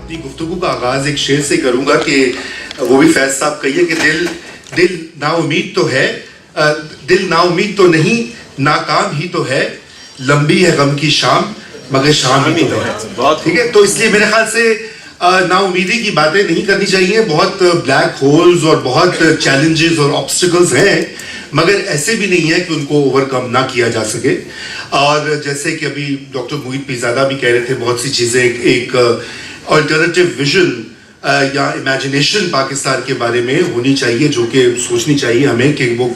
अपनी गुफ्तगू का आगाज एक शेर से करूंगा कि वो भी फैज साहब कहिए कि दिल नाउमीद तो है, दिल नाउमीद तो नहीं, नाकाम ही तो है, लंबी है गम की शाम मगर शाम ही तो है। ठीक है, तो इसलिए मेरे ख्याल से नाउमीदी की बातें नहीं करनी चाहिए। बहुत ब्लैक होल्स और बहुत चैलेंजेस और ऑब्स्टिकल्स हैं, मगर ऐसे भी नहीं है कि उनको ओवरकम ना किया जा सके। और जैसे कि अभी डॉक्टर मोहित पीरजादा भी कह रहे थे, बहुत सी चीज़ें एक अल्टरनेटिव विजन या इमेजिनेशन पाकिस्तान के बारे में होनी चाहिए, जो कि सोचनी चाहिए हमें कि वो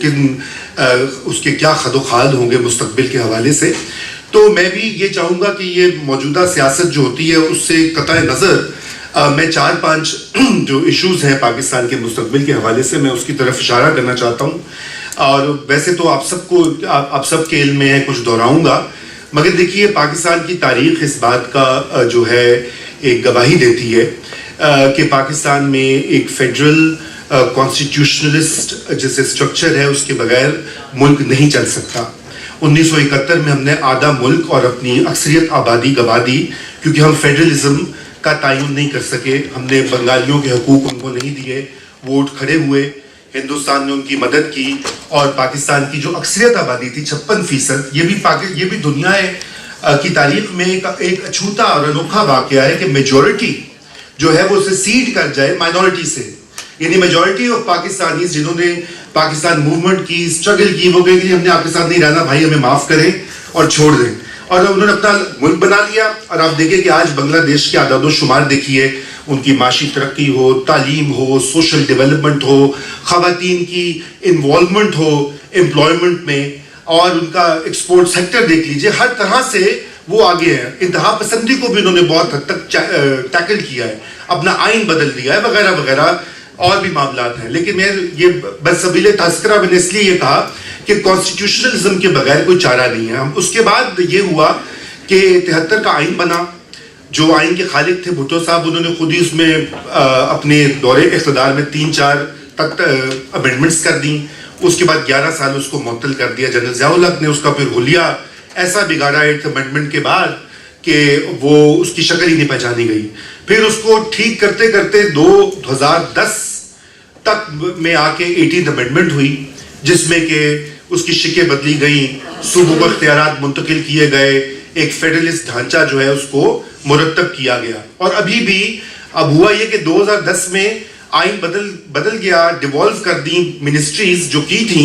उसके क्या खदोखाल होंगे मुस्तकबिल के हवाले से। तो मैं भी ये चाहूँगा कि ये मौजूदा सियासत जो होती है उससे कतई नज़र मैं 4-5 जो इश्यूज़ हैं पाकिस्तान के मुस्तकबिल के हवाले से मैं उसकी तरफ इशारा करना चाहता हूँ। और वैसे तो आप सबके इल्म में है, कुछ दोहराऊंगा, मगर देखिए पाकिस्तान की तारीख इस बात का जो है एक गवाही देती है कि पाकिस्तान में एक फेडरल कॉन्स्टिट्यूशनलिस्ट जैसे स्ट्रक्चर है उसके बगैर मुल्क नहीं चल सकता। 1971 में हमने आधा मुल्क और अपनी अक्सरियत आबादी गवा दी क्योंकि हम फेडरलिज्म का तायुन नहीं कर सके। हमने बंगालियों के हकूक उनको नहीं दिए, वोट खड़े हुए, हिंदुस्तान ने उनकी मदद की और पाकिस्तान की जो अक्सरियत आबादी थी 56%, ये भी दुनिया की तारीख में एक अछूता और अनोखा वाकया है कि मेजॉरिटी जो है वो उसे सीड कर जाए माइनॉरिटी से। यानी मेजॉरिटी ऑफ पाकिस्तानी जिन्होंने पाकिस्तान मूवमेंट की, स्ट्रगल की, वो कहेंगे हमने आपके साथ नहीं रहना भाई, हमें माफ़ करें और छोड़ दें, और उन्होंने अपना मुल्क बना लिया। और आप देखें कि आज बांग्लादेश के आदाद शुमार देखिए, उनकी माशी तरक्की हो, तालीम हो, सोशल डेवलपमेंट हो, ख़वातीन की इन्वॉल्वमेंट हो एम्प्लॉयमेंट में, और उनका एक्सपोर्ट सेक्टर देख लीजिए, हर तरह से वो आगे हैं। इंतहा पसंदी को भी उन्होंने बहुत हद तक टैकल किया है, अपना आइन बदल दिया है, वगैरह वगैरह और भी मामलात हैं। लेकिन मैं ये बस सबीले तस्करा मैंने इसलिए ये कहा कि कॉन्स्टिट्यूशनलिज्म के बगैर कोई चारा नहीं है। हम उसके बाद ये हुआ कि 73 का आइन बना, जो आइन के खालिक थे भुट्टो साहब, उन्होंने खुद ही उसमें अपने दौरे इख्तिदार में 3-4 तक अमेंडमेंट्स कर दी। उसके बाद 11 साल उसको मुअत्तल कर दिया। जनरल ज़ियाउल हक ने उसका फिर हुलिया ऐसा बिगाड़ा 8th अमेंडमेंट के बाद कि वो उसकी शक्ल ही नहीं पहचानी गई। फिर उसको ठीक करते करते 2010 तक में आके 18th अमेंडमेंट हुई, जिसमें कि उसकी शिकें बदली गई, सूबों को इख्तियारात मुंतकिल किए गए, एक फेडरलिस्ट ढांचा जो है उसको मुरतब किया गया। और अभी भी अब हुआ ये कि 2010 में आइन बदल गया, डिवॉल्व कर दी मिनिस्ट्रीज जो की थी,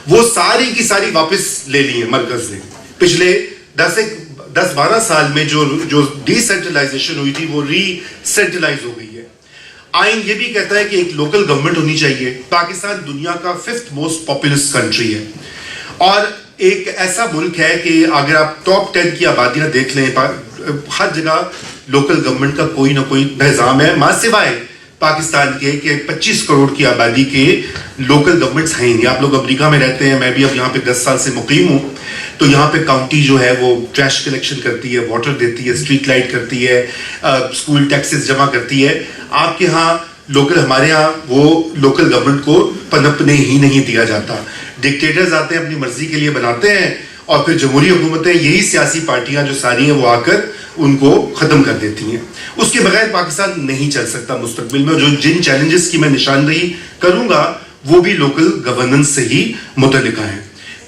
वो सारी की सारी वापस ले ली है मरकज ने। पिछले 10-12 साल में जो डिसेंट्रलाइजेशन हुई थी वो रीसेंट्रलाइज हो गई है। आइन ये भी कहता है कि एक लोकल गवर्नमेंट होनी चाहिए। पाकिस्तान दुनिया का 5th मोस्ट पॉपुलस कंट्री है और एक ऐसा मुल्क है कि अगर आप टॉप 10 की आबादियां देख लें, हर जगह लोकल गवर्नमेंट का कोई ना कोई निज़ाम है, मां सिवाय पाकिस्तान के 25 करोड़ की आबादी के लोकल गवर्नमेंट्स हैं नहीं। आप लोग अमेरिका में रहते हैं, मैं भी अब यहाँ पे 10 साल से मुकीम हूँ, तो यहाँ पे काउंटी जो है वो ट्रैश कलेक्शन करती है, वाटर देती है, स्ट्रीट लाइट करती है, स्कूल टैक्सेस जमा करती है। आपके यहाँ लोकल, हमारे यहाँ वो लोकल गवर्नमेंट को पनपने ही नहीं दिया जाता। डिक्टेटर्स आते हैं, अपनी मर्जी के लिए बनाते हैं, और फिर जमहूरी हुकूमतें, यही सियासी पार्टियां जो सारी हैं वो आकर उनको ख़त्म कर देती हैं। उसके बगैर पाकिस्तान नहीं चल सकता मुस्तकबिल में। जो जिन चैलेंजेस की मैं निशानदही करूंगा वो भी लोकल गवर्नेंस से ही मुतल्लिका है।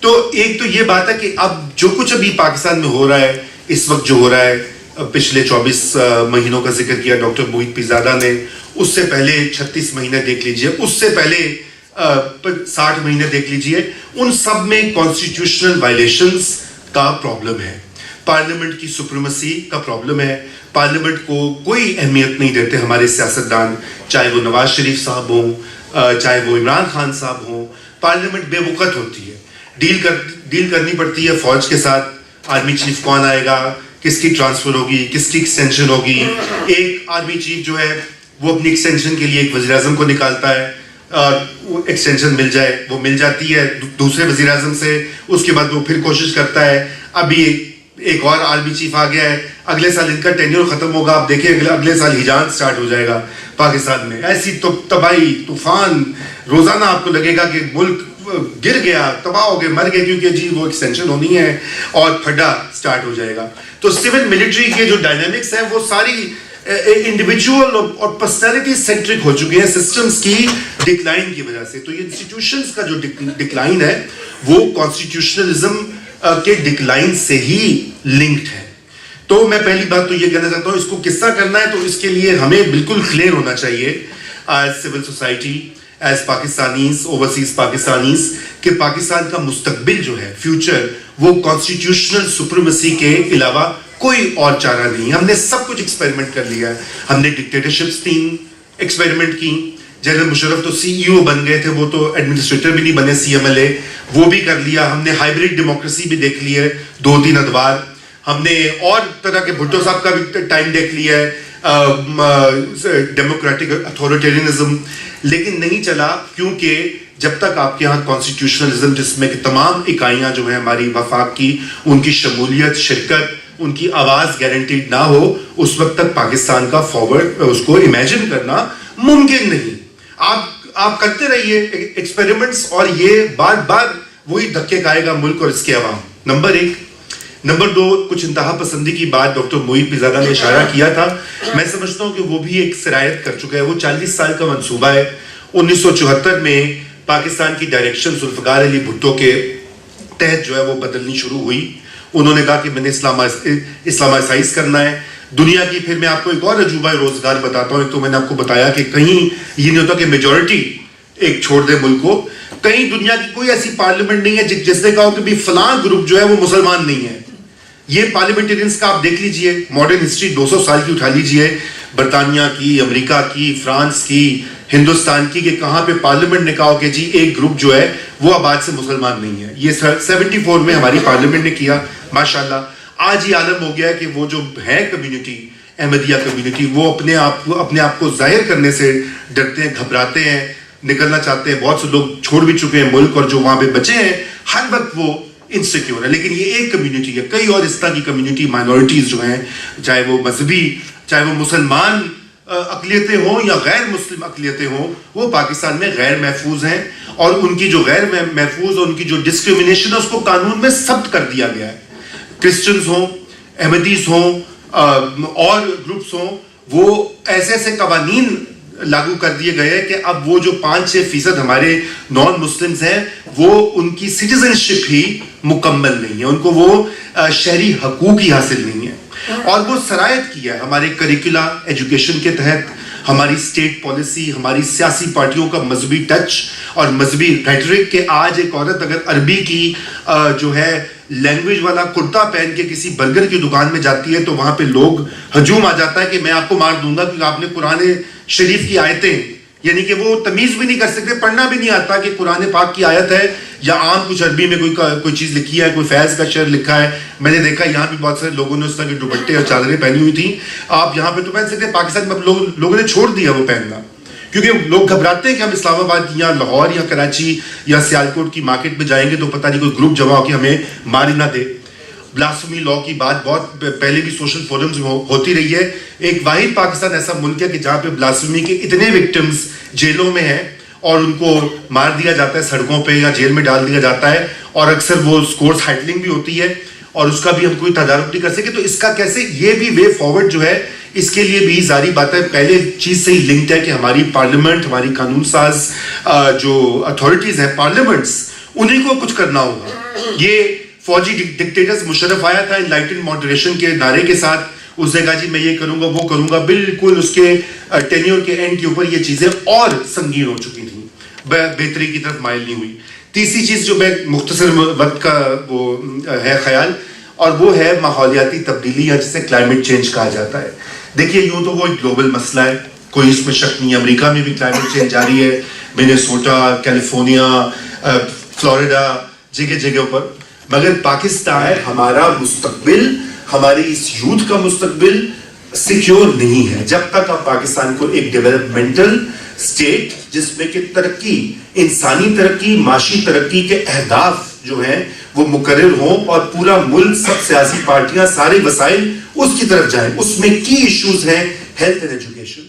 तो एक तो ये बात है कि अब जो कुछ अभी पाकिस्तान में हो रहा है, इस वक्त जो हो रहा है, पिछले 24 महीनों का जिक्र किया डॉक्टर मोहित पीरजादा ने, उससे पहले 36 महीने देख लीजिए, उससे पहले 60 महीने देख लीजिए, उन सब में कॉन्स्टिट्यूशनल वायलेशंस का प्रॉब्लम है, पार्लियामेंट की सुप्रीमेसी का प्रॉब्लम है। पार्लियामेंट को कोई अहमियत नहीं देते हमारे सियासतदान, चाहे वो नवाज शरीफ साहब हों, चाहे वो इमरान खान साहब हों। पार्लियामेंट बेवकूफ़ होती है, डील करनी पड़ती है फौज के साथ, आर्मी चीफ कौन आएगा, किसकी ट्रांसफर होगी, किसकी एक्सटेंशन होगी। एक आर्मी चीफ जो है वो अपनी एक्सटेंशन के लिए एक वज़ीर आज़म को निकालता है, वो एक्सटेंशन मिल जाए, वो मिल जाती है दूसरे वज़ीर आज़म से, उसके बाद वो फिर कोशिश करता है। अभी एक और आर्मी चीफ आ गया है, अगले साल इनका टेन्योर खत्म होगा, आप देखिए अगले साल हिजाज स्टार्ट हो जाएगा पाकिस्तान में। ऐसी तो तबाही तूफान, रोजाना आपको लगेगा कि मुल्क गिर गया, तबाह हो गए, मर गए, क्योंकि जी वो एक्सटेंशन होनी है और फड्डा स्टार्ट हो जाएगा। तो सिविल मिलिट्री के जो डायनामिक्स है वो सारी انڈیویجول اور پرسنالٹی سینٹرک ہو چکے ہیں سسٹمز کی ڈکلائن کی وجہ سے. تو یہ انسٹیٹیوشنز کا جو ڈکلائن ہے وہ کانسٹیٹیوشنلزم کے ڈکلائن سے ہی لنکڈ ہے. تو میں پہلی بات تو یہ کہنا چاہتا ہوں, اس کو کس طرح کرنا ہے تو اس کے لیے ہمیں بالکل کلیئر ہونا چاہیے as civil society, as Pakistanis, overseas Pakistanis, کہ پاکستان کا مستقبل جو ہے, فیوچر, وہ کانسٹیٹیوشنل سپریمیسی کے علاوہ کوئی اور چارہ نہیں. ہم نے سب کچھ ایکسپیریمنٹ کر لیا ہے. ہم نے ڈکٹیٹرشپس 3 ایکسپیریمنٹ کی. جنرل مشرف تو سی ای او بن گئے تھے, وہ تو ایڈمنسٹریٹر بھی نہیں بنے, سی ایم ایل اے, وہ بھی کر لیا. ہم نے ہائیبریڈ ڈیموکریسی بھی دیکھ لی ہے 2-3 ادوار. ہم نے اور طرح کے بھٹو صاحب کا بھی ٹائم دیکھ لیا ہے, ڈیموکریٹک اتھارٹیرینزم, لیکن نہیں چلا, کیونکہ جب تک آپ کے یہاں کانسٹیٹیوشنلزم جس میں کہ تمام اکائیاں جو ہیں ہماری وفاق کی, ان کی شمولیت, شرکت, ان کی آواز گارنٹیڈ نہ ہو, اس وقت تک پاکستان کا فارورڈ اس کو امیجن کرنا ممکن نہیں. آپ کرتے رہیے ایکسپیریمنٹس اور یہ بار بار وہی دھکے کھائے گا ملک اور اس کے عوام. نمبر 1. نمبر 2, کچھ انتہا پسندی کی بات ڈاکٹر محیط پیرزادہ نے اشارہ کیا تھا. میں سمجھتا ہوں کہ وہ بھی ایک سرایت کر چکا ہے. وہ 40 سال کا منصوبہ ہے. 1974 میں پاکستان کی ڈائریکشن ذوالفقار علی بھٹو کے تحت جو ہے وہ بدلنی شروع ہوئی. انہوں نے کہا کہ میں نے اسلامائزائز کرنا ہے دنیا کی. پھر میں آپ کو ایک اور عجوبہ روزگار بتاتا ہوں. تو میں نے آپ کو بتایا کہ کہیں یہ نہیں ہوتا کہ میجورٹی ایک چھوڑ دے ملک کو. کہیں دنیا کی کوئی ایسی پارلیمنٹ نہیں ہے جس نے کہا کہ بھی فلاں گروپ جو ہے وہ مسلمان نہیں ہے. یہ پارلیمنٹرینز کا آپ دیکھ لیجئے, ماڈرن ہسٹری 200 سال کی اٹھا لیجئے, برطانیہ کی, امریکہ کی, فرانس کی, ہندوستان کی, کہ کہاں پہ پارلیمنٹ نے کہا کہ جی ایک گروپ جو ہے وہ اب آج سے مسلمان نہیں ہے. یہ 74 میں ہماری پارلیمنٹ نے کیا. ماشاءاللہ آج یہ عالم ہو گیا ہے کہ وہ جو ہے کمیونٹی, احمدیہ کمیونٹی, وہ اپنے آپ کو ظاہر کرنے سے ڈرتے ہیں, گھبراتے ہیں, نکلنا چاہتے ہیں. بہت سے لوگ چھوڑ بھی چکے ہیں ملک, اور جو وہاں پہ بچے ہیں ہر وقت وہ انسیکیور ہے. لیکن یہ ایک کمیونٹی ہے. کئی اور اس طرح کی کمیونٹی, مائنورٹیز جو ہیں, چاہے وہ مذہبی, چاہے وہ مسلمان اقلیتیں ہوں یا غیر مسلم اقلیتیں ہوں, وہ پاکستان میں غیر محفوظ ہیں. اور ان کی جو غیر محفوظ اور ان کی جو ڈسکریمنیشن ہے اس کو قانون میں ثبت کر دیا گیا ہے. کرسچنز ہوں, احمدیز ہوں, اور گروپس ہوں, وہ ایسے قوانین لاگو کر دیے گئے کہ اب وہ جو 5-6% ہمارے نان مسلمز ہیں, وہ ان کی سٹیزنشپ ہی مکمل نہیں ہے, ان کو وہ شہری حقوق ہی حاصل نہیں ہے. اور وہ سرایت کیا ہے ہمارے کریکولا ایجوکیشن کے تحت, ہماری اسٹیٹ پالیسی, ہماری سیاسی پارٹیوں کا مذہبی ٹچ اور مذہبی ریٹرک, کہ آج ایک عورت اگر عربی کی جو ہے لینگویج والا کرتا پہن کے کسی برگر کی دکان میں جاتی ہے تو وہاں پہ لوگ ہجوم آ جاتا ہے کہ میں آپ کو مار دوں گا کیونکہ آپ نے قرآن شریف کی آیتیں, یعنی کہ وہ تمیز بھی نہیں کر سکتے, پڑھنا بھی نہیں آتا کہ قرآن پاک کی آیت ہے یا عام کچھ عربی میں کوئی چیز لکھی ہے, کوئی فیض کا شعر لکھا ہے. میں نے دیکھا یہاں بھی بہت سارے لوگوں نے اس طرح کے دوپٹے اور چادریں پہنی ہوئی تھیں. آپ یہاں پہ تو پہن سکتے ہیں, پاکستان میں لوگوں نے چھوڑ دیا وہ پہننا, کیونکہ لوگ گھبراتے ہیں کہ ہم اسلام آباد یا لاہور یا کراچی یا سیالکوٹ کی مارکیٹ میں جائیں گے تو پتہ نہیں کوئی گروپ جمع ہو کے ہمیں مار ہی نہ دے. بلاسفمی لا کی بات بہت پہلے بھی سوشل فورمز میں ہوتی رہی ہے. ایک واحد پاکستان ایسا ملک ہے کہ جہاں پہ بلاسفمی کے اتنے وکٹمز جیلوں میں ہیں اور ان کو مار دیا جاتا ہے سڑکوں پہ یا جیل میں ڈال دیا جاتا ہے, اور اکثر وہ اسکورس ہائٹلنگ بھی ہوتی ہے, اور اس کا بھی ہم کوئی تدارک نہیں کر سکے. تو اس کا کیسے, یہ بھی وے فارورڈ جو ہے اس کے لیے بھی ظاہری بات ہے پہلے چیز سے ہی لنکڈ ہے کہ ہماری پارلیمنٹ, ہماری قانون ساز جو اتھارٹیز ہیں, پارلیمنٹس, انہیں کو کچھ کرنا ہوگا. یہ فوجی ڈکٹیٹرز, مشرف آیا تھا انلائٹنڈ ماڈریشن کے نعرے کے ساتھ, اس نے کہا جی میں یہ کروں گا وہ کروں گا, بالکل اس کے ٹینیور کے اینڈ کے اوپر یہ چیزیں اور سنگین ہو چکی تھیں, بہتری کی طرف مائل نہیں ہوئی. تیسری چیز جو میں مختصر وقت کا وہ ہے خیال, اور وہ ہے ماحولیاتی تبدیلی یا جسے کلائمیٹ چینج کہا جاتا ہے. دیکھیے یوں تو وہ ایک گلوبل مسئلہ ہے, کوئی اس میں شک نہیں ہے. امریکہ میں بھی کلائمیٹ چینج جاری ہے, منیسوٹا, کیلیفورنیا, فلوریڈا, جگہ جگہ پر. مگر پاکستان, ہمارا مستقبل, ہماری اس یوتھ کا مستقبل سیکیور نہیں ہے جب تک آپ پاکستان کو ایک ڈیولپمنٹل اسٹیٹ جس میں کہ ترقی, انسانی ترقی, معاشی ترقی کے اہداف جو ہیں وہ مقرر ہوں اور پورا ملک, سب سیاسی پارٹیاں, سارے وسائل اس کی طرف جائیں. اس میں کی ایشوز ہیں ہیلتھ اینڈ ایجوکیشن.